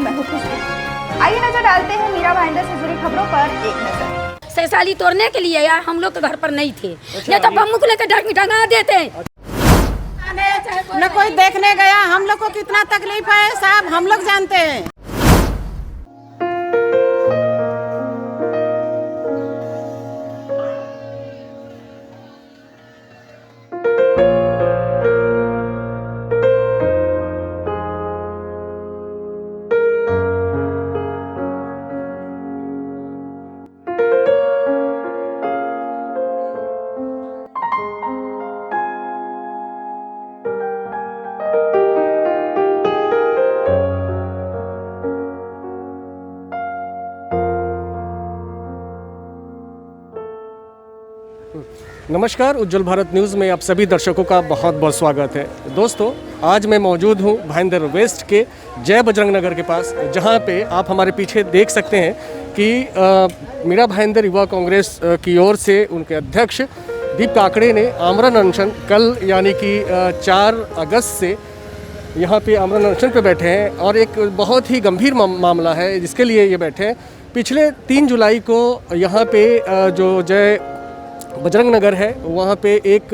मैं हूं खुशबू। आइए नजर डालते हैं मीरा भाईंदर से जुड़ी खबरों पर एक नजर। सैसाली तोड़ने के लिए यार हम लोग के घर पर नहीं थे, नहीं तो बम्बू को लेकर टंगा देते। न कोई देखने गया, हम लोग को कितना तकलीफ है साहब हम लोग जानते हैं। नमस्कार, उज्जवल भारत न्यूज़ में आप सभी दर्शकों का बहुत बहुत स्वागत है। दोस्तों, आज मैं मौजूद हूँ भाईंदर वेस्ट के जय बजरंग नगर के पास, जहाँ पे आप हमारे पीछे देख सकते हैं कि मीरा भाईंदर युवा कांग्रेस की ओर से उनके अध्यक्ष दीप काकड़े ने आमरण अनशन कल यानी कि 4 अगस्त से यहाँ पे आमरण अनशन पे बैठे हैं और एक बहुत ही गंभीर मामला है जिसके लिए ये बैठे हैं। पिछले 3 जुलाई को यहाँ पे जो जय बजरंग नगर है वहाँ पे एक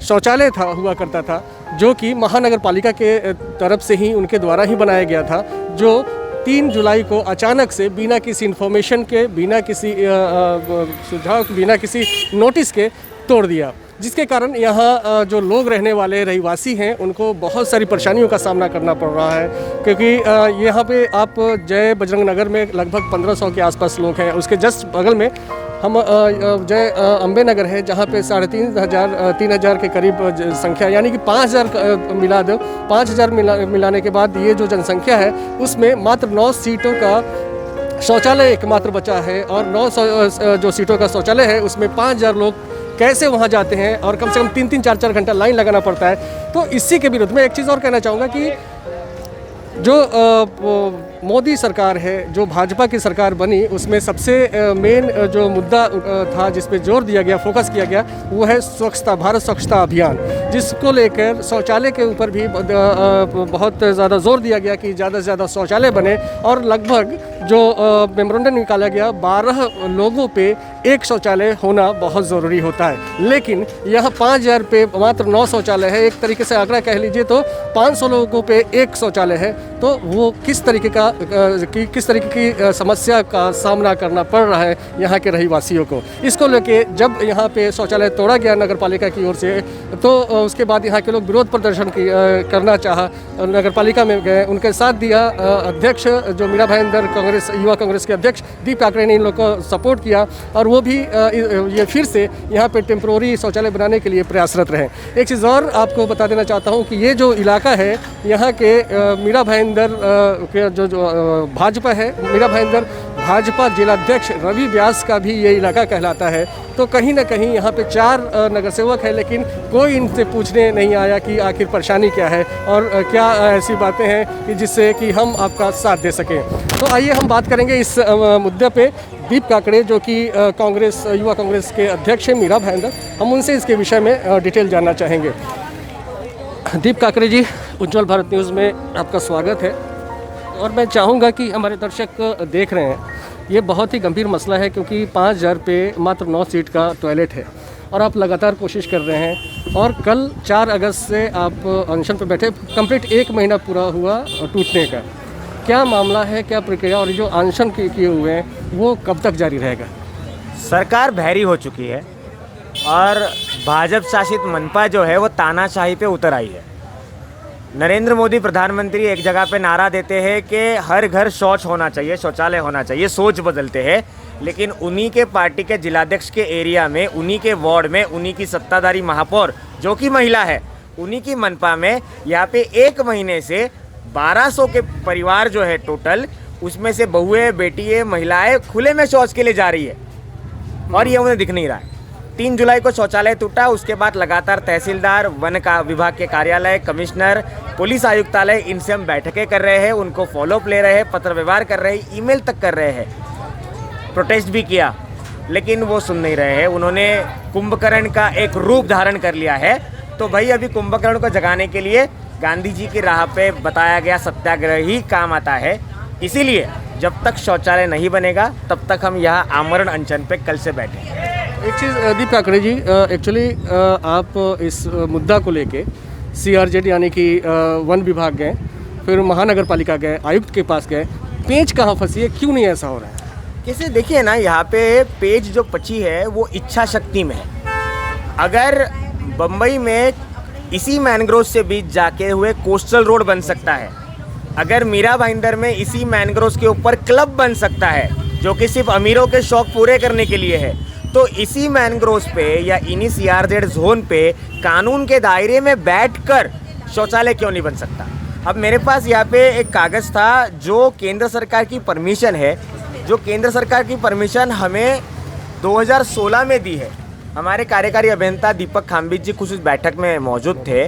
शौचालय हुआ करता था, जो कि महानगर पालिका के तरफ से ही उनके द्वारा ही बनाया गया था, जो 3 जुलाई को अचानक से बिना किसी इन्फॉर्मेशन के, बिना किसी सुझाव, बिना किसी नोटिस के तोड़ दिया, जिसके कारण यहाँ जो लोग रहने वाले रहिवासी हैं उनको बहुत सारी परेशानियों का सामना करना पड़ रहा है। क्योंकि यहाँ पे आप जय बजरंग नगर में लगभग 1500 के आसपास लोग हैं। उसके जस्ट बगल में हम जय अम्बे नगर है, जहाँ पे 3,500 के करीब संख्या, यानी कि 5,000 मिला दो, 5,000 मिलाने के बाद ये जो जनसंख्या है उसमें मात्र 9 सीटों का शौचालय एकमात्र बचा है। और 9 जो सीटों का शौचालय है उसमें 5,000 लोग कैसे वहाँ जाते हैं और कम से कम 3-3, 4-4 घंटा लाइन लगाना पड़ता है। तो इसी के विरुद्ध में एक चीज़ और कहना चाहूँगा कि जो मोदी सरकार है, जो भाजपा की सरकार बनी, उसमें सबसे मेन जो मुद्दा था जिस पे जोर दिया गया, फोकस किया गया, वो है स्वच्छता, भारत स्वच्छता अभियान, जिसको लेकर शौचालय के ऊपर भी बहुत ज़्यादा जोर दिया गया कि ज़्यादा से ज़्यादा शौचालय बने। और लगभग जो मेमोरेंडम निकाला गया, 12 लोगों पे एक शौचालय होना बहुत ज़रूरी होता है। लेकिन यहाँ 5,000 पे मात्र 9 शौचालय है। एक तरीके से आंकड़ा कह लीजिए तो 500 लोगों पे एक शौचालय है। तो वो किस तरीके की समस्या का सामना करना पड़ रहा है यहाँ के रहिवासियों को। इसको लेके जब यहाँ पे शौचालय तोड़ा गया नगर पालिका की ओर से, तो उसके बाद यहाँ के लोग विरोध प्रदर्शन करना चाहा, नगर पालिका में गए, उनके साथ दिया अध्यक्ष जो मीरा भाईंदर कांग्रेस युवा कांग्रेस के अध्यक्ष दीप काकड़े ने इन लोग को सपोर्ट किया और वो भी ये फिर से यहाँ पे टेम्प्रोरी शौचालय बनाने के लिए प्रयासरत रहे। एक चीज़ और आपको बता देना चाहता हूँ कि ये जो इलाका है यहाँ के मीरा भाईंदर के जो भाजपा है, मीरा भाईंदर भाजपा जिलाध्यक्ष रवि व्यास का भी ये इलाका कहलाता है। तो कहीं ना कहीं यहाँ पे 4 नगर सेवक है, लेकिन कोई इनसे पूछने नहीं आया कि आखिर परेशानी क्या है और क्या ऐसी बातें हैं कि जिससे कि हम आपका साथ दे सकें। तो आइए हम बात करेंगे इस मुद्दे पे दीप काकड़े, जो कि कांग्रेस युवा कांग्रेस के अध्यक्ष हैं मीरा भाईंदर, हम उनसे इसके विषय में डिटेल जानना चाहेंगे। दीप काकड़े जी, उज्जवल भारत न्यूज़ में आपका स्वागत है। और मैं चाहूँगा कि हमारे दर्शक देख रहे हैं, ये बहुत ही गंभीर मसला है, क्योंकि 5,000 पे मात्र 9 सीट का टॉयलेट है और आप लगातार कोशिश कर रहे हैं। और कल 4 अगस्त से आप अनशन पर बैठे, कंप्लीट 1 महीना पूरा हुआ टूटने का। क्या मामला है, क्या प्रक्रिया, और जो अनशन किए हुए हैं वो कब तक जारी रहेगा? सरकार बहरी हो चुकी है और भाजपा शासित मनपा जो है वो तानाशाही पे उतर आई है। नरेंद्र मोदी प्रधानमंत्री एक जगह पे नारा देते हैं कि हर घर शौच होना चाहिए, शौचालय होना चाहिए, सोच बदलते हैं, लेकिन उन्हीं के पार्टी के जिलाध्यक्ष के एरिया में, उन्हीं के वार्ड में, उन्हीं की सत्ताधारी महापौर जो कि महिला है, उन्हीं की मनपा में यहाँ पे 1 महीने से 1200 के परिवार जो है टोटल, उसमें से बहुएं, बेटियाँ, महिलाएं खुले में शौच के लिए जा रही है और ये उन्हें दिख नहीं रहा है। 3 जुलाई को शौचालय टूटा, उसके बाद लगातार तहसीलदार, वन का विभाग के कार्यालय, कमिश्नर, पुलिस आयुक्तालय, इनसे हम बैठकें कर रहे हैं, उनको फॉलोअप ले रहे हैं, पत्र व्यवहार कर रहे हैं, ईमेल तक कर रहे हैं, प्रोटेस्ट भी किया, लेकिन वो सुन नहीं रहे हैं। उन्होंने कुंभकर्ण का एक रूप धारण कर लिया है। तो भाई अभी कुंभकर्ण को जगाने के लिए गांधी जी की राह पे बताया गया सत्याग्रह ही काम आता है। इसीलिए जब तक शौचालय नहीं बनेगा तब तक हम यहाँ आमरण अनशन पे कल से बैठे हैं। एक चीज़ दीप काकड़े जी, एक्चुअली आप इस मुद्दा को लेके CRZ यानी कि वन विभाग गए, फिर महानगर पालिका गए, आयुक्त के पास गए, पेंच कहाँ फंसी है, क्यों नहीं ऐसा हो रहा है? कैसे देखिए ना, यहाँ पे पेज जो पची है वो इच्छा शक्ति में है। अगर बम्बई में इसी मैनग्रोव से बीच जाके हुए कोस्टल रोड बन सकता है, अगर मीरा भाईंदर में इसी मैनग्रोव के ऊपर क्लब बन सकता है जो कि सिर्फ अमीरों के शौक पूरे करने के लिए है, तो इसी मैनग्रोव पे या इन्हीं CRZ जोन पे कानून के दायरे में बैठकर शौचालय क्यों नहीं बन सकता? अब मेरे पास यहाँ पे एक कागज़ था जो केंद्र सरकार की परमिशन है, जो केंद्र सरकार की परमिशन हमें 2016 में दी है। हमारे कार्यकारी अभियंता दीपक खाम्बित जी कुछ उस बैठक में मौजूद थे।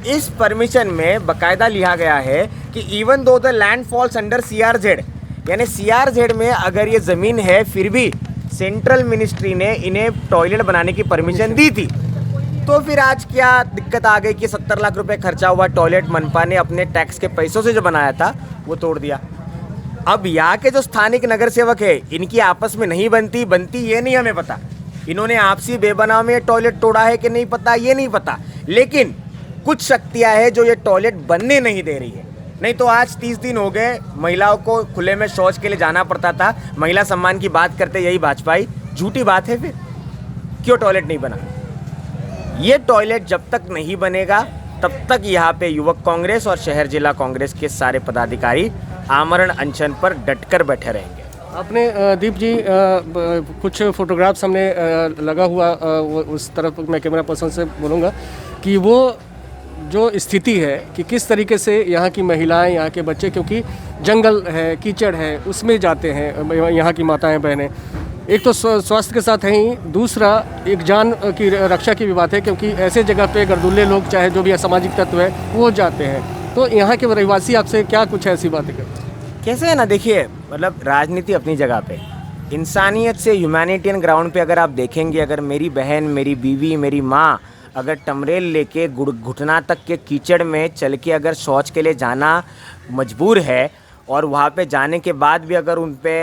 इस परमिशन में बाकायदा लिखा गया है कि even though the land falls under CRZ, यानी CRZ में अगर ये ज़मीन है फिर भी सेंट्रल मिनिस्ट्री ने इन्हें टॉयलेट बनाने की परमिशन दी थी, तो फिर आज क्या दिक्कत आ गई कि 70 लाख रुपए खर्चा हुआ टॉयलेट मनपा ने अपने टैक्स के पैसों से जो बनाया था वो तोड़ दिया। अब यहाँ के जो स्थानिक नगर सेवक है इनकी आपस में नहीं बनती ये नहीं हमें पता, इन्होंने आपसी बेबनाव में टॉयलेट तोड़ा है कि नहीं पता ये नहीं पता, लेकिन कुछ शक्तियाँ हैं जो ये टॉयलेट बनने नहीं दे रही है। नहीं तो आज 30 दिन हो गए महिलाओं को खुले में शौच के लिए जाना पड़ता था। महिला सम्मान की बात करते यही भाजपाई, झूठी बात है। फिर क्यों टॉयलेट नहीं बना? ये टॉयलेट जब तक नहीं बनेगा तब तक यहाँ पे युवक कांग्रेस और शहर जिला कांग्रेस के सारे पदाधिकारी आमरण अनशन पर डटकर बैठे रहेंगे। आपने दीप जी कुछ फोटोग्राफ्स हमने लगा हुआ उस तरफ मैं कैमरा पर्सन से बोलूँगा कि वो जो स्थिति है कि किस तरीके से यहाँ की महिलाएं, यहाँ के बच्चे, क्योंकि जंगल है, कीचड़ है, उसमें जाते हैं यहाँ की माताएं बहनें। एक तो स्वास्थ्य के साथ है ही, दूसरा एक जान की रक्षा की भी बात है, क्योंकि ऐसे जगह पे गर्दुल्ले लोग चाहे जो भी असामाजिक तत्व है वो जाते हैं। तो यहाँ के रहवासी आपसे क्या कुछ ऐसी बातें करते हैं? कैसे है ना, देखिए मतलब राजनीति अपनी जगह पे, इंसानियत से ह्यूमैनिटेरियन ग्राउंड पे अगर आप देखेंगे, अगर मेरी बहन, मेरी बीवी, मेरी माँ अगर टमरेल लेके घुटना तक के कीचड़ में चल के अगर शौच के लिए जाना मजबूर है और वहाँ पे जाने के बाद भी अगर उन पे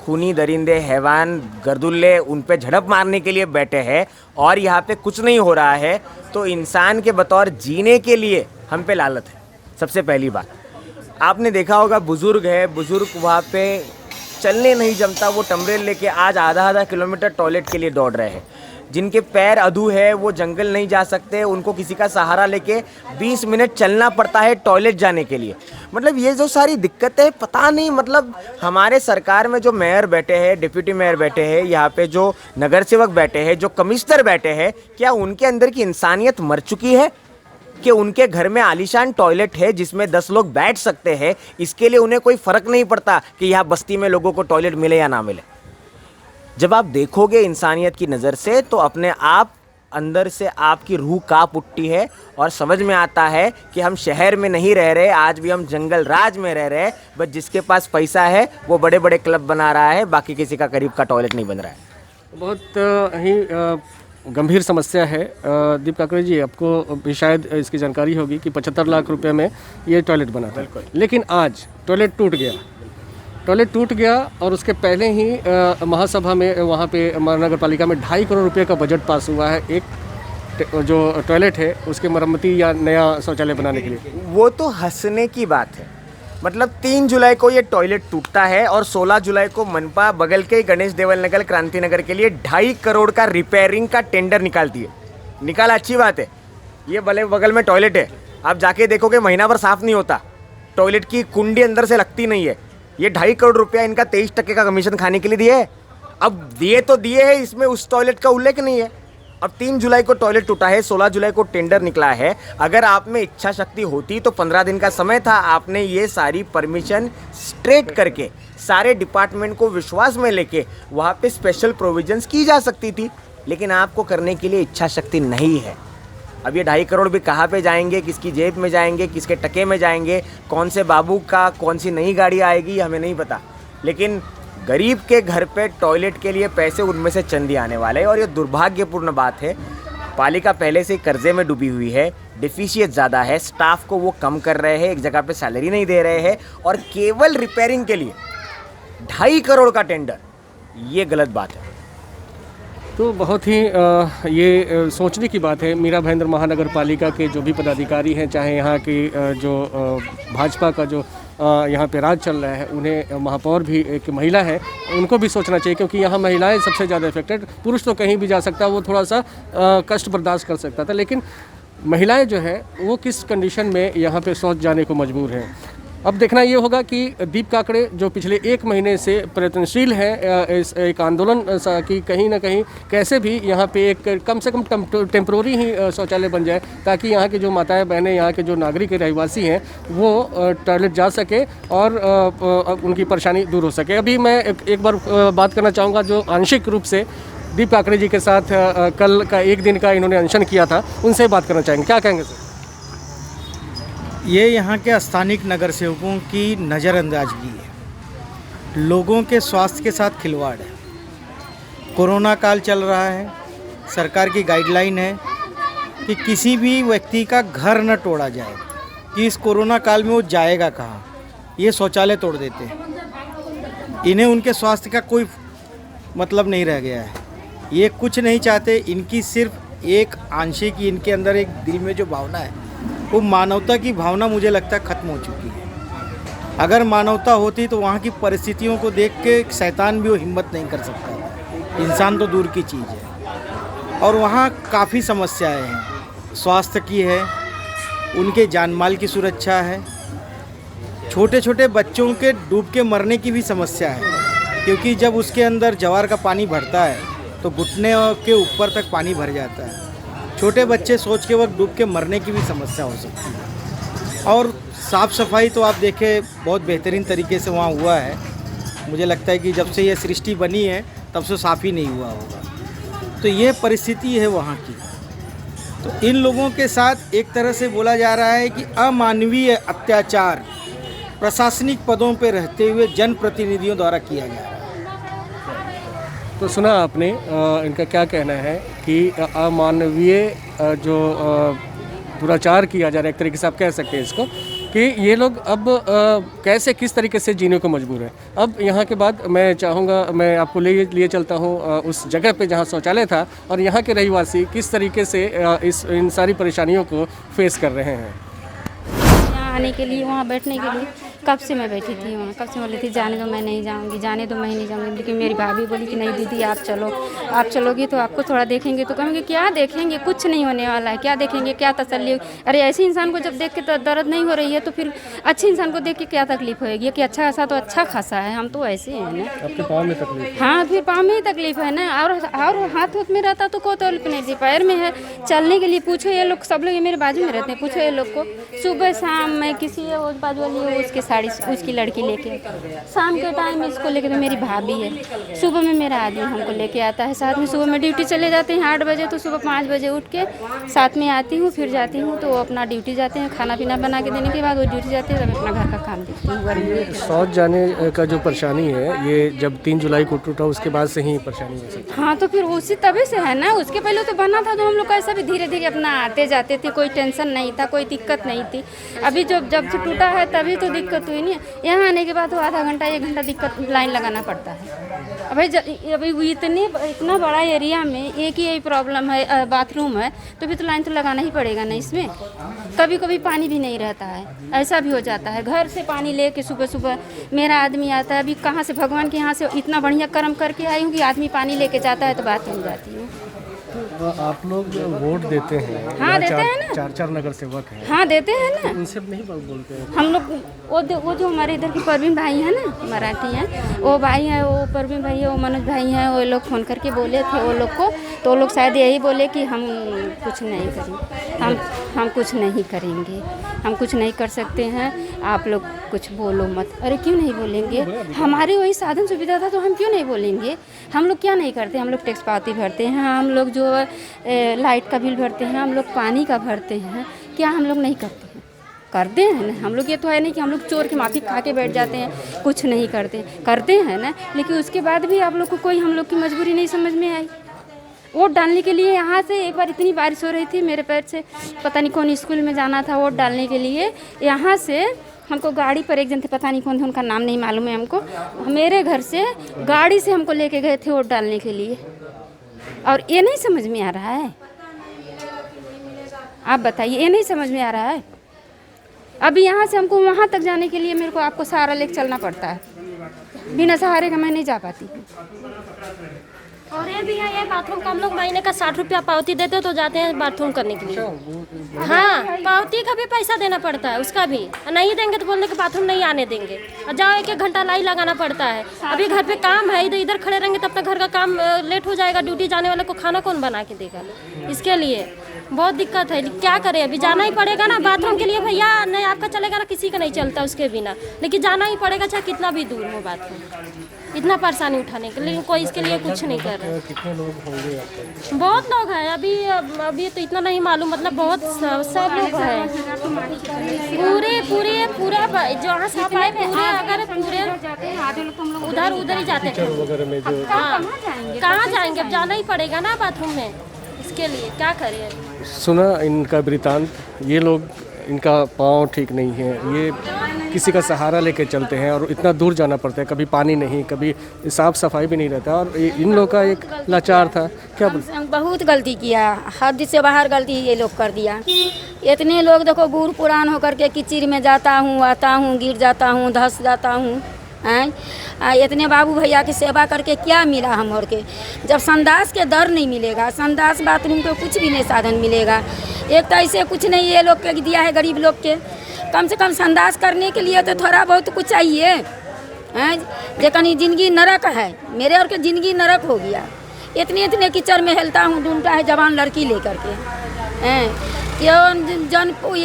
खूनी दरिंदे हैवान गर्दुल्ले उन पे झड़प मारने के लिए बैठे हैं और यहाँ पे कुछ नहीं हो रहा है, तो इंसान के बतौर जीने के लिए हम पे लालत है। सबसे पहली बात, आपने देखा होगा बुज़ुर्ग है, बुज़ुर्ग वहाँ पे चलने नहीं जमता, वो टमरेल लेके आज आधा किलोमीटर टॉयलेट के लिए दौड़ रहे हैं। जिनके पैर अधू है वो जंगल नहीं जा सकते, उनको किसी का सहारा लेके 20 मिनट चलना पड़ता है टॉयलेट जाने के लिए। मतलब ये जो सारी दिक्कतें, पता नहीं मतलब हमारे सरकार में जो मेयर बैठे हैं, डिप्यूटी मेयर बैठे हैं, यहाँ पे जो नगर सेवक बैठे हैं, जो कमिश्नर बैठे हैं, क्या उनके अंदर की इंसानियत मर चुकी है कि उनके घर में आलीशान टॉयलेट है जिसमें 10 लोग बैठ सकते हैं, इसके लिए उन्हें कोई फ़र्क नहीं पड़ता कि यहाँ बस्ती में लोगों को टॉयलेट मिले या ना मिले। जब आप देखोगे इंसानियत की नज़र से तो अपने आप अंदर से आपकी रूह कांप उठती है और समझ में आता है कि हम शहर में नहीं रह रहे, आज भी हम जंगल राज में रह रहे हैं। बस जिसके पास पैसा है वो बड़े बड़े क्लब बना रहा है, बाकी किसी का करीब का टॉयलेट नहीं बन रहा है। बहुत ही गंभीर समस्या है। दीप काकड़े जी, आपको भी शायद इसकी जानकारी होगी कि 75 लाख रुपए में ये टॉयलेट बना था, लेकिन आज टॉयलेट टूट गया और उसके पहले ही महासभा में वहाँ पे महानगर पालिका में 2.5 करोड़ रुपए का बजट पास हुआ है एक जो टॉयलेट है उसके मरम्मती या नया शौचालय बनाने के लिए। वो तो हंसने की बात है। मतलब 3 जुलाई को ये टॉयलेट टूटता है और 16 जुलाई को मनपा बगल के गणेश देवल नगर क्रांति नगर के लिए 2.5 करोड़ का रिपेयरिंग का टेंडर निकालती है। निकाला, अच्छी बात है। ये भले बगल में टॉयलेट है, आप जाके देखोगे महीना भर साफ़ नहीं होता, टॉयलेट की कुंडी अंदर से लगती नहीं है। ये 2.5 करोड़ रुपया इनका 23% का कमीशन खाने के लिए दिए है। अब दिए तो दिए है, इसमें उस टॉयलेट का उल्लेख नहीं है। अब 3 जुलाई को टॉयलेट टूटा है, 16 जुलाई को टेंडर निकला है। अगर आप में इच्छा शक्ति होती तो 15 दिन का समय था, आपने ये सारी परमिशन स्ट्रेट करके सारे डिपार्टमेंट को विश्वास में लेके वहाँ पे स्पेशल प्रोविजंस की जा सकती थी, लेकिन आपको करने के लिए इच्छा शक्ति नहीं है। अब ये 2.5 करोड़ भी कहाँ पे जाएंगे, किसकी जेब में जाएंगे, किसके टके में जाएंगे, कौन से बाबू का कौन सी नई गाड़ी आएगी, हमें नहीं पता। लेकिन गरीब के घर पे टॉयलेट के लिए पैसे उनमें से चंदी आने वाले हैं और ये दुर्भाग्यपूर्ण बात है। पालिका पहले से कर्जे में डूबी हुई है, डिफिशियट ज़्यादा है, स्टाफ को वो कम कर रहे हैं, एक जगह पे सैलरी नहीं दे रहे हैं, और केवल रिपेयरिंग के लिए 2.5 करोड़ का टेंडर, ये गलत बात है। तो बहुत ही ये सोचने की बात है। मीरा भाईंदर महानगर पालिका के जो भी पदाधिकारी हैं, चाहे यहाँ की जो भाजपा का जो यहाँ पे राज चल रहा है, उन्हें महापौर भी एक महिला है, उनको भी सोचना चाहिए, क्योंकि यहाँ महिलाएं सबसे ज़्यादा इफेक्टेड। पुरुष तो कहीं भी जा सकता है, वो थोड़ा सा कष्ट बर्दाश्त कर सकता था, लेकिन महिलाएं जो है वो किस कंडीशन में यहाँ पे शौच जाने को मजबूर हैं। अब देखना ये होगा कि दीप काकड़े जो पिछले 1 महीने से प्रयत्नशील हैं इस एक आंदोलन की कहीं ना कहीं कैसे भी यहाँ पे एक कम से कम टेम्प्रोरी ही शौचालय बन जाए, ताकि यहाँ के जो माताएं बहनें, यहाँ के जो नागरिक रहवासी हैं, वो टॉयलेट जा सके और उनकी परेशानी दूर हो सके। अभी मैं एक बार बात करना चाहूँगा जो आंशिक रूप से दीप काकड़े जी के साथ कल का 1 दिन का इन्होंने अनशन किया था, उनसे बात करना चाहेंगे। क्या कहेंगे सर? ये यहाँ के स्थानिक नगर सेवकों की नज़रअंदाजगी है, लोगों के स्वास्थ्य के साथ खिलवाड़ है। कोरोना काल चल रहा है, सरकार की गाइडलाइन है कि किसी भी व्यक्ति का घर न तोड़ा जाए, कि इस कोरोना काल में वो जाएगा कहाँ। ये शौचालय तोड़ देते हैं, इन्हें उनके स्वास्थ्य का कोई मतलब नहीं रह गया है, ये कुछ नहीं चाहते। इनकी सिर्फ एक आंशिक, इनके अंदर एक दिल में जो भावना है, वो मानवता की भावना मुझे लगता है ख़त्म हो चुकी है। अगर मानवता होती तो वहाँ की परिस्थितियों को देख के शैतान भी वो हिम्मत नहीं कर सकता था, इंसान तो दूर की चीज़ है। और वहाँ काफ़ी समस्याएं हैं, स्वास्थ्य की है, उनके जान माल की सुरक्षा है, छोटे छोटे बच्चों के डूब के मरने की भी समस्या है, क्योंकि जब उसके अंदर जवार का पानी भरता है तो घुटने के ऊपर तक पानी भर जाता है। छोटे बच्चे सोच के वक्त डूब के मरने की भी समस्या हो सकती है। और साफ़ सफाई तो आप देखें बहुत बेहतरीन तरीके से वहाँ हुआ है। मुझे लगता है कि जब से ये सृष्टि बनी है तब से साफ़ ही नहीं हुआ होगा। तो ये परिस्थिति है वहाँ की। तो इन लोगों के साथ एक तरह से बोला जा रहा है कि अमानवीय अत्याचार प्रशासनिक पदों पर रहते हुए जनप्रतिनिधियों द्वारा किया गया है। तो सुना आपने इनका क्या कहना है कि अमानवीय जो दुराचार किया जा रहा है, एक तरीके से आप कह सकते हैं इसको, कि ये लोग अब कैसे किस तरीके से जीने को मजबूर है। अब यहाँ के बाद मैं चाहूँगा, मैं आपको लिए चलता हूँ उस जगह पे जहाँ शौचालय था, और यहाँ के रहवासी किस तरीके से इन सारी परेशानियों को फेस कर रहे हैं। यहाँ आने के लिए, वहाँ बैठने के लिए कब से मैं बैठी थी वहाँ, कब से बोली थी जाने दो मैं नहीं जाऊँगी, जाने दो मैं नहीं जाऊँगी। लेकिन मेरी भाभी बोली कि नहीं दीदी आप चलो, आप चलोगी तो आपको थोड़ा देखेंगे। तो कहेंगे क्या देखेंगे, कुछ नहीं होने वाला है, क्या देखेंगे, क्या तसल्ली। अरे ऐसे इंसान को जब देख के तो दर्द नहीं हो रही है तो फिर अच्छे इंसान को देख के क्या तकलीफ होएगी कि अच्छा खासा तो अच्छा खासा है, हम तो ऐसे हैं ना। आपके पाँव में तकलीफ? हाँ, फिर पाँव में ही तकलीफ है ना, और हाथ हाथ में रहता तो कोई तकलीफ नहीं थी, पैर में है। चलने के लिए पूछो ये लोग, सब लोग ये मेरे बाजू में रहते हैं, पूछो ये लोग को। सुबह शाम मैं किसी बाजू वाली है, उसके साड़ी उसकी लड़की लेके, शाम के टाइम इसको लेके, तो मेरी भाभी है, सुबह में मेरा आदमी हमको लेके आता है साथ में। सुबह में ड्यूटी चले जाते हैं 8 बजे, तो सुबह 5 बजे उठ के साथ में आती हूँ, फिर जाती हूँ तो वो अपना ड्यूटी जाते हैं, खाना पीना बना के देने के बाद वो ड्यूटी जाते हैं, तब अपना घर का काम देखती हूँ। गर्मी शौच जाने का जो परेशानी है, ये जब 3 जुलाई को टूटा उसके बाद से ही परेशानी है। हाँ, तो फिर उसी तभी से है ना, उसके पहले तो बना था तो हम लोग ऐसा भी धीरे धीरे अपना आते जाते थे, कोई टेंशन नहीं था, कोई दिक्कत नहीं थी। अभी जब से टूटा है तभी तो दिक्कत हुई नहीं। यहाँ आने के बाद तो आधा घंटा 1 घंटा दिक्कत लाइन लगाना पड़ता है। अभी इतना बड़ा एरिया में एक ही यही प्रॉब्लम है, बाथरूम है, तो फिर तो लाइन तो लगाना ही पड़ेगा ना इसमें। कभी कभी पानी भी नहीं रहता है, ऐसा भी हो जाता है। घर से पानी लेके सुबह सुबह मेरा आदमी आता है, अभी कहाँ से भगवान के यहाँ से इतना बढ़िया कर्म करके आई हूँ कि आदमी पानी लेके जाता है तो बात हो जाती हूँ। आप लोग वोट देते हैं? हाँ, देते हैं ना, 4 नगर सेवक हैं। हाँ, देते हैं ना। उनसे नहीं बोलते हैं हम लोग, वो जो हमारे इधर के परवीन भाई हैं ना, मराठी हैं, वो भाई हैं, वो परवीन भाई है, वो मनोज भाई हैं, वो लोग फ़ोन करके बोले थे वो लोग को, तो वो लोग शायद यही बोले कि हम कुछ नहीं करेंगे, हम कुछ नहीं करेंगे, हम कुछ नहीं कर सकते हैं, आप लोग कुछ बोलो मत। अरे क्यों नहीं बोलेंगे, हमारे वही साधन सुविधा था तो हम क्यों नहीं बोलेंगे। हम लोग क्या नहीं करते, हम लोग टैक्स पाती भरते हैं, हम लोग जो लाइट का बिल भरते हैं, हम लोग पानी का भरते हैं, क्या हम लोग नहीं करते हैं? करते हैं ना हम लोग। ये तो है नहीं कि हम लोग चोर के माफी खा के बैठ जाते हैं, कुछ नहीं करते, करते हैं ना। लेकिन उसके बाद भी आप लोग को कोई हम लोग की मजबूरी नहीं समझ में आई। वोट डालने के लिए यहाँ से एक बार इतनी बारिश हो रही थी, मेरे पैर से पता नहीं कौन स्कूल में जाना था वोट डालने के लिए, यहाँ से हमको गाड़ी पर एक जन थे, पता नहीं कौन थे, उनका नाम नहीं मालूम है हमको, मेरे घर से गाड़ी से हमको लेके गए थे वोट डालने के लिए। और ये नहीं समझ में आ रहा है, आप बताइए, ये नहीं समझ में आ रहा है। अभी यहाँ से हमको वहाँ तक जाने के लिए मेरे को आपको सहारा लेके चलना पड़ता है, बिना सहारे का मैं नहीं जा पाती। और ये भी है, ये बाथरूम का हम लोग महीने का 60 रुपया पावती देते तो जाते हैं बाथरूम करने के लिए। हाँ, पावती का भी पैसा देना पड़ता है, उसका भी नहीं देंगे तो बोलने के बाथरूम नहीं आने देंगे, और जाओ 1-1 घंटा लाइन लगाना पड़ता है। अभी घर पे काम है, इधर इधर खड़े रहेंगे तब तक घर का काम लेट हो जाएगा, ड्यूटी जाने वाले को खाना कौन बना के देगा, इसके लिए बहुत दिक्कत है। क्या करें, अभी जाना ही पड़ेगा ना बाथरूम के लिए भैया, नहीं आपका चलेगा ना, किसी का नहीं चलता उसके बिना, लेकिन जाना ही पड़ेगा चाहे कितना भी दूर हो बाथरूम, इतना परेशानी उठाने के लिए कोई इसके लिए कुछ नहीं कर रहा। कितने लोग होंगे? बहुत लोग हैं, अभी तो इतना नहीं मालूम, मतलब बहुत सब लोग हैं, पूरा जहाँ सफाई पूरे अगर पूरे उधर ही जाते थे। वगैरह में जो कहाँ जाएंगे, अब जाना ही पड़ेगा ना बाथरूम में, इसके लिए क्या करें। सुना इनका वृतांत, ये लोग, इनका पाँव ठीक नहीं है, ये किसी का सहारा लेके चलते हैं और इतना दूर जाना पड़ता है, कभी पानी नहीं, कभी साफ सफाई भी नहीं रहता, और इन लोग का एक लाचार था। क्या बहुत गलती किया, हद से बाहर गलती ये लोग कर दिया। इतने लोग देखो बूढ़ पुरान होकर के कीचड़ में जाता हूँ, आता हूँ, गिर जाता हूँ, धंस जाता हूँ, इतने बाबू भैया की सेवा करके क्या मिला हम और के, जब संडास के दर नहीं मिलेगा, संडास बाथरूम के कुछ भी नहीं साधन मिलेगा। एक तो ऐसे कुछ नहीं ये लोग के दिया है गरीब लोग के, कम से कम संडास करने के लिए तो थोड़ा बहुत कुछ चाहिए हैं, जे कहीं ज़िंदगी नरक है, मेरे और के ज़िंदगी नरक हो गया। इतने कीचड़ में हिलता हूँ, ढूंढता है जवान लड़की लेकर के हैं, क्यों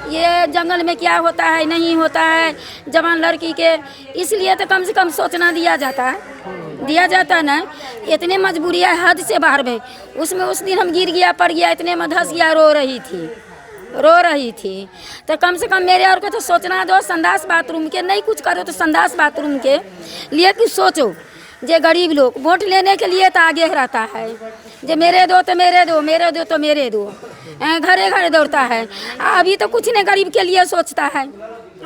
ये जंगल में क्या होता है नहीं होता है जवान लड़की के, इसलिए तो कम से कम सोचना दिया जाता ना। इतने मजबूरी है हद से बाहर में, उसमें उस दिन हम गिर गया, पड़ गया, इतने में धंस गया, रो रही थी। तो कम से कम मेरे और को तो सोचना दो, संडास बाथरूम के नहीं कुछ करो तो संडास बाथरूम के लिए कुछ सोचो। जे गरीब लोग वोट लेने के लिए तो आगे रहता है, जे मेरे दो तो मेरे दो, मेरे दो तो मेरे दो, घरे घरे दौड़ता है। अभी तो कुछ नहीं गरीब के लिए सोचता है,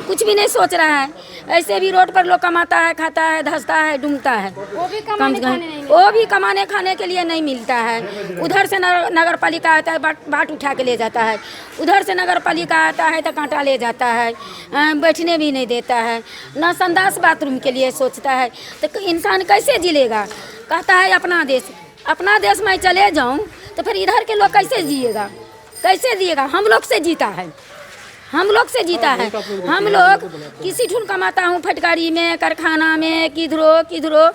कुछ भी नहीं सोच रहा है। ऐसे भी रोड पर लोग कमाता है, खाता है, धंसता है, डूबता है, वो भी कमाने खाने के लिए नहीं मिलता है। उधर से नगर पालिका आता है, बाट उठा के ले जाता है, उधर से नगर पालिका आता है तो कांटा ले जाता है, बैठने भी नहीं देता है, ना संडास बाथरूम के लिए सोचता है। तो इंसान कैसे जिलेगा? कहता है अपना देश मैं चले जाऊँ तो फिर इधर के लोग कैसे जिएगा? हम लोग से जीता है, हम लोग किसी ठुन कमाता हूँ, फटकारी में, कारखाना में, किधरो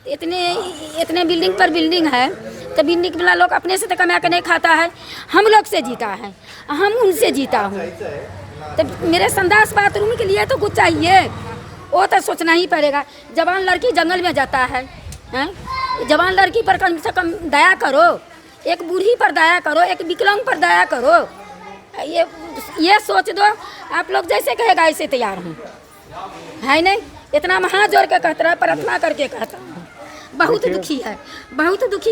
इतने बिल्डिंग पर बिल्डिंग है, तो बिल्डिंग वाला लोग अपने से तो कमा के नहीं खाता है, हम लोग से जीता है, हम उनसे जीता हूँ। तो मेरे संडास बाथरूम के लिए तो कुछ चाहिए, वो तो सोचना ही पड़ेगा। जवान लड़की जंगल में जाता है, जवान लड़की पर कम से कम दया करो, एक बूढ़ी पर दया करो, एक विकलांग पर दया करो। ये सोच दो, आप लोग जैसे कहेगा ऐसे तैयार हूँ, है नहीं? इतना हाथ जोड़ के कहता है, प्रार्थना करके कहता हूँ। बहुत दुखी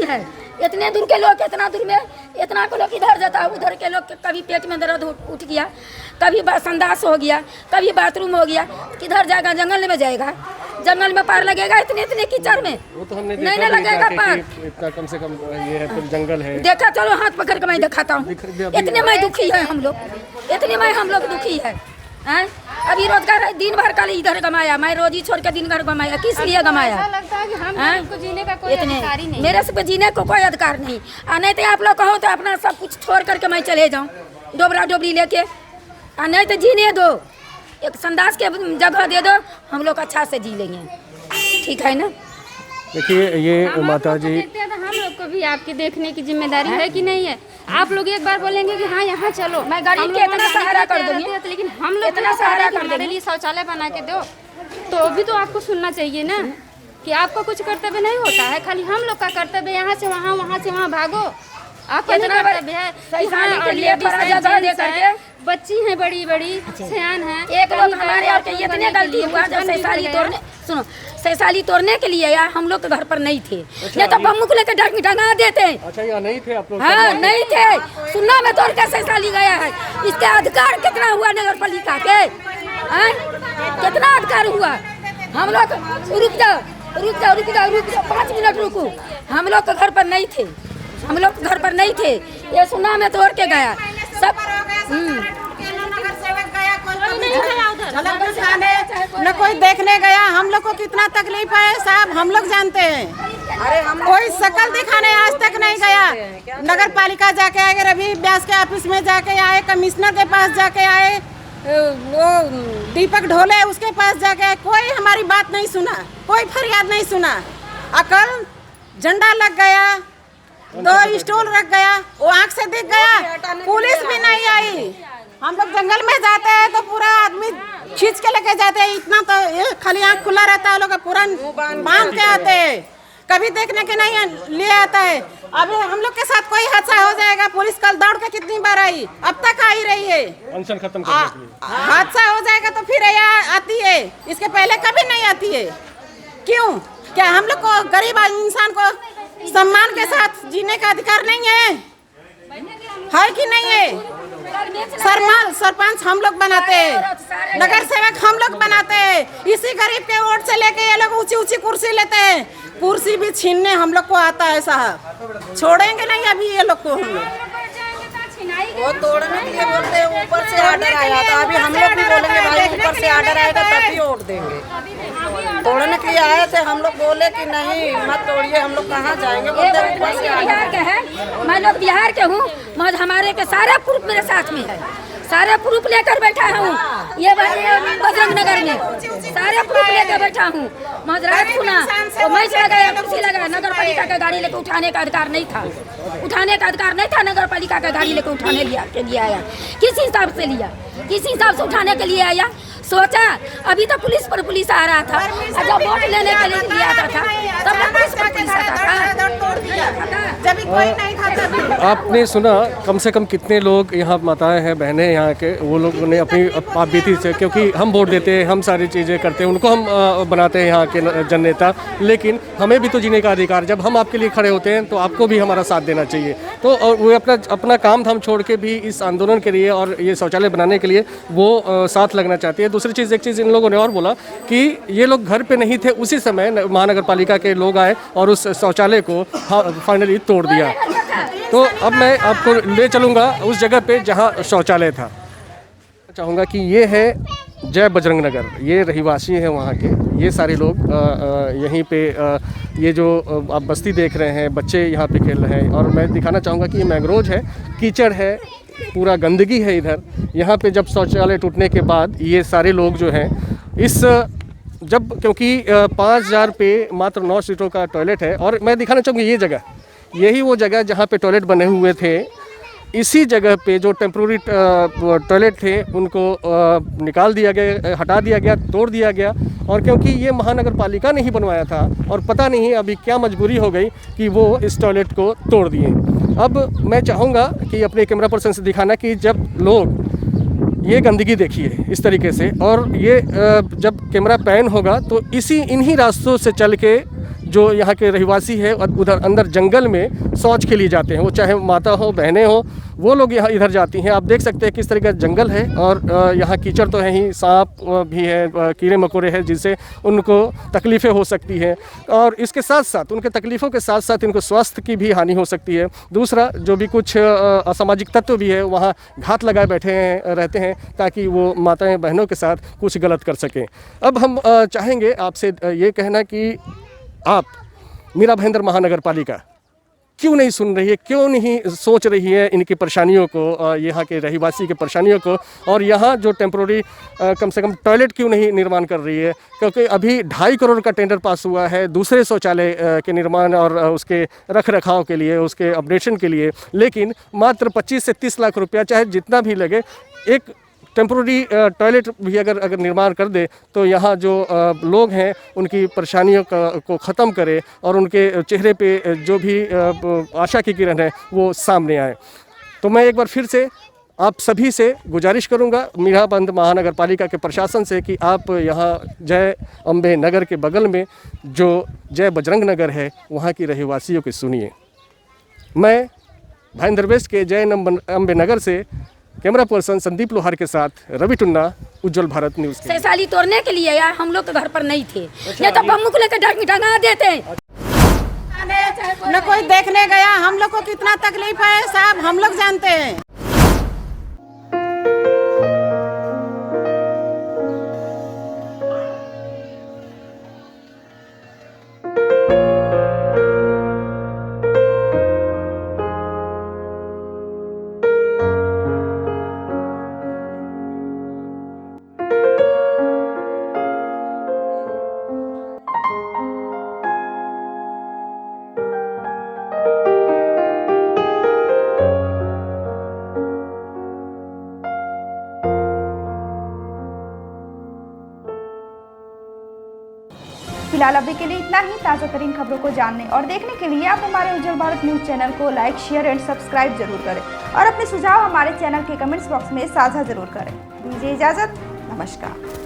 है। इतने दूर के लोग, इतना दूर में इतना के लोग इधर जाता है, उधर के लोग कभी पेट में दर्द उठ गया, कभी संडास हो गया, कभी बाथरूम हो गया, किधर जाएगा? जंगल में जाएगा, जंगल में पार लगेगा इतने कीचड़ में? वो तो हमने नहीं लगेगा पार। इतना कम से कम ये है, फिर जंगल है। देखा, चलो हाथ पकड़ के मैं दिखाता हूँ। इतने में दुखी है हम लोग, दुखी है। अभी रोजगार दिन भर का इधर गमाया, मैं रोजी छोड़ के दिन भर गमाया, किस लिए गमाया? लगता है कि हम को जीने का कोई अधिकार ही नहीं, मेरे से जीने को कोई अधिकार नहीं। नहीं तो आप लोग कहो तो अपना सब कुछ छोड़ करके मैं चले जाऊँ डोबरा डोबरी लेके, नहीं तो जीने दो, एक संडास के जगह दे दो, हम लोग अच्छा से जी लेंगे, ठीक है ना? देखिए ये माता जी, हम लोग को भी आपके देखने की जिम्मेदारी है कि नहीं है? आप लोग एक बार बोलेंगे कि हाँ यहाँ चलो, मैं गरीब के इतना सहारा कर दूंगी, लेकिन हम लोग इतना सहारा कर हमारे लिए शौचालय बना के दो, तो अभी तो आपको सुनना चाहिए ना कि आपका कुछ कर्तव्य नहीं होता है, खाली हम लोग का कर्तव्य यहाँ से वहाँ, वहाँ से वहाँ भागो, कितना शैतानी के लिए फराजा दे करके बच्ची हैं बड़ी बड़ी सयान हैं। एक लोग हमारे और के इतने गलती हुआ जब सैसाली तोड़ने सुनो सैसाली तोड़ने के लिए यार हम लोग के घर पर नहीं थे, नहीं तो बम्बू को लेकर टंगा देते। अच्छा यहाँ नहीं थे आप लोग? हाँ नहीं थे, सुनना में तोड़ के सैसाली गया है। इसके अधिकार कितना हुआ नगर पालिका के? कितना अधिकार हुआ? हम लोग रुक जाओ 5 मिनट रुको, हम लोग के घर पर नहीं थे, हम लोग घर पर नहीं थे। ये सुना में तोड़ के गया सब। न कोई देखने गया, हम लोग को कितना तकलीफ है साहब हम लोग जानते हैं। अरे हम कोई शकल दिखाने आज तक नहीं गया। नगर पालिका जाके आए, रवि व्यास के ऑफिस में जाके आए, कमिश्नर के पास जाके आए, वो दीपक ढोले उसके पास जाके आए, कोई हमारी बात नहीं सुना, कोई फरियाद नहीं सुना। अकल झंडा लग गया, 2 स्टूल रख गया, वो आँख से दिख गया, पुलिस भी नहीं आई। हम लोग जंगल में जाते हैं तो पूरा आदमी खींच के लेके जाते हैं, इतना तो ये खाली आँख खुला रहता है, लोग पूरा बांध के आते हैं, कभी देखने के नहीं ले आता है। अभी हम लोग के साथ कोई हादसा हो जाएगा, पुलिस कल दौड़ के कितनी बार आई, अब तक आ ही रही है। अनशन खत्म करने के लिए हादसा हो जाएगा तो फिर आती है, इसके पहले कभी नहीं आती है। क्यों? क्या हम लोग को गरीब इंसान को सम्मान के साथ जीने का अधिकार नहीं है कि नहीं है? सरपंच हम लोग बनाते हैं, नगर सेवक हम लोग बनाते हैं, इसी गरीब के वोट से लेके ये लोग ऊंची ऊंची कुर्सी लेते हैं। कुर्सी भी छीनने हम लोग को आता है साहब, छोड़ेंगे नहीं अभी ये लोग को। हम लोग वो तोड़ने के लिए बोलते हैं, ऊपर से आर्डर आया था, अभी हम लोग भी बोलेंगे भाई ऊपर से आर्डर आएगा तभी वोट देंगे। तोड़ने के लिए आए थे, हम लोग बोले कि नहीं मत तोड़िए, हम लोग कहाँ जाएंगे, बोलते हैं ऊपर से बिहार के है, मैं लोग बिहार के हूँ, मगर हमारे के सारे प्रूफ मेरे साथ में है, सारे प्रूफ लेकर बैठा हूँ ये बजरंग नगर में, सारे प्रूफ लेकर बैठा हूँ। मजरात सुना तो मैं लगाया, कुर्सी लगाया, नगर पालिका का गाड़ी लेकर उठाने का अधिकार नहीं था, उठाने का अधिकार नहीं था। नगर पालिका का गाड़ी लेकर उठाने के लिए आया, किस हिसाब से लिया, किस हिसाब से उठाने के लिए आया? सोचा अभी तो पुलिस पर पुलिस आ रहा था, और जब वोट लेने के लिए लिया था तब पुलिस पर पुलिस आता था। जब कोई नहीं था आपने सुना कम से कम कितने लोग यहाँ माताएं हैं, बहनें यहाँ के, वो लोगों ने अपनी आप बीती से, क्योंकि हम वोट देते हैं, हम सारी चीज़ें करते हैं, उनको हम बनाते हैं यहाँ के जन नेता, लेकिन हमें भी तो जीने का अधिकार, जब हम आपके लिए खड़े होते हैं तो आपको भी हमारा साथ देना चाहिए। तो और वो अपना काम धाम छोड़ के भी इस आंदोलन के लिए और ये शौचालय बनाने के लिए वो साथ लगना चाहती है। दूसरी चीज़, एक चीज़ इन लोगों ने और बोला कि ये लोग घर पे नहीं थे, उसी समय महानगर पालिका के लोग आए और उस शौचालय को फाइनली तोड़ दिया। तो अब मैं आपको ले चलूँगा उस जगह पे जहाँ शौचालय था। चाहूँगा कि ये है जय बजरंग नगर, ये रहिवासी हैं वहाँ के, ये सारे लोग यहीं पे ये जो आप बस्ती देख रहे हैं, बच्चे यहाँ पे खेल रहे हैं। और मैं दिखाना चाहूँगा कि ये मैंग्रोव है, कीचड़ है, पूरा गंदगी है इधर। यहाँ पे जब शौचालय टूटने के बाद ये सारे लोग जो हैं जब क्योंकि 5000 पे मात्र 9 सीटों का टॉयलेट है। और मैं दिखाना चाहूँगी ये जगह, यही वो जगह जहाँ पे टॉयलेट बने हुए थे, इसी जगह पे जो टेम्प्रोरी टॉयलेट थे उनको निकाल दिया गया, हटा दिया गया, तोड़ दिया गया। और क्योंकि ये महानगर पालिका ने ही बनवाया था और पता नहीं अभी क्या मजबूरी हो गई कि वो इस टॉयलेट को तोड़ दिए। अब मैं चाहूँगा कि अपने कैमरा पर्सन से दिखाना कि जब लोग ये गंदगी देखिए इस तरीके से, और ये जब कैमरा पैन होगा तो इन्हीं रास्तों से चल के जो यहाँ के रहवासी है उधर अंदर जंगल में शौच के लिए जाते हैं, वो चाहे माता हो, बहनें हो, वो लोग यहाँ इधर जाती हैं। आप देख सकते हैं किस तरह का जंगल है और यहाँ कीचड़ तो है ही, सांप भी है, कीड़े मकोड़े हैं जिनसे उनको तकलीफ़ें हो सकती हैं। और इसके साथ साथ उनके तकलीफ़ों के साथ साथ इनको स्वास्थ्य की भी हानि हो सकती है। दूसरा, जो भी कुछ असामाजिक तत्व भी है वहाँ घात लगाए रहते हैं ताकि वो माताएँ बहनों के साथ कुछ गलत कर सकें। अब हम चाहेंगे आपसे ये कहना कि आप मीरा भाईंदर महानगर पालिका क्यों नहीं सुन रही है, क्यों नहीं सोच रही है इनकी परेशानियों को, यहाँ के रहवासी की परेशानियों को, और यहाँ जो टेम्प्रोरी कम से कम टॉयलेट क्यों नहीं निर्माण कर रही है? क्योंकि अभी 2.5 करोड़ का टेंडर पास हुआ है दूसरे शौचालय के निर्माण और उसके रख रखाव के लिए, उसके अपडेशन के लिए, लेकिन मात्र 25 से 30 लाख रुपया चाहे जितना भी लगे, एक टेम्प्रोरी टॉयलेट भी अगर निर्माण कर दे तो यहाँ जो लोग हैं उनकी परेशानियों को ख़त्म करे और उनके चेहरे पे जो भी आशा की किरण है वो सामने आए। तो मैं एक बार फिर से आप सभी से गुजारिश करूंगा, मीराबंद महानगर पालिका के प्रशासन से, कि आप यहाँ जय अम्बे नगर के बगल में जो जय बजरंग नगर है वहाँ की रहवासियों की सुनिए। मैं भाईंदर वेस्ट के जय अम्बे नगर से कैमरा पर्सन संदीप लोहार के साथ रवि टुन्ना, उज्जवल भारत न्यूज़। सैसाली तोड़ने के लिए यार हम लोग तो घर पर नहीं थे, नहीं तो बम्बू लेकर टंगा देते। न कोई देखने गया, हम लोग को कितना तकलीफ है साहब हम लोग जानते हैं। फिलहाल अभी के लिए इतना ही। ताज़ा तरीन खबरों को जानने और देखने के लिए आप हमारे उज्जवल भारत न्यूज़ चैनल को लाइक, शेयर एंड सब्सक्राइब जरूर करें और अपने सुझाव हमारे चैनल के कमेंट्स बॉक्स में साझा जरूर करें। दीजिए इजाज़त, नमस्कार।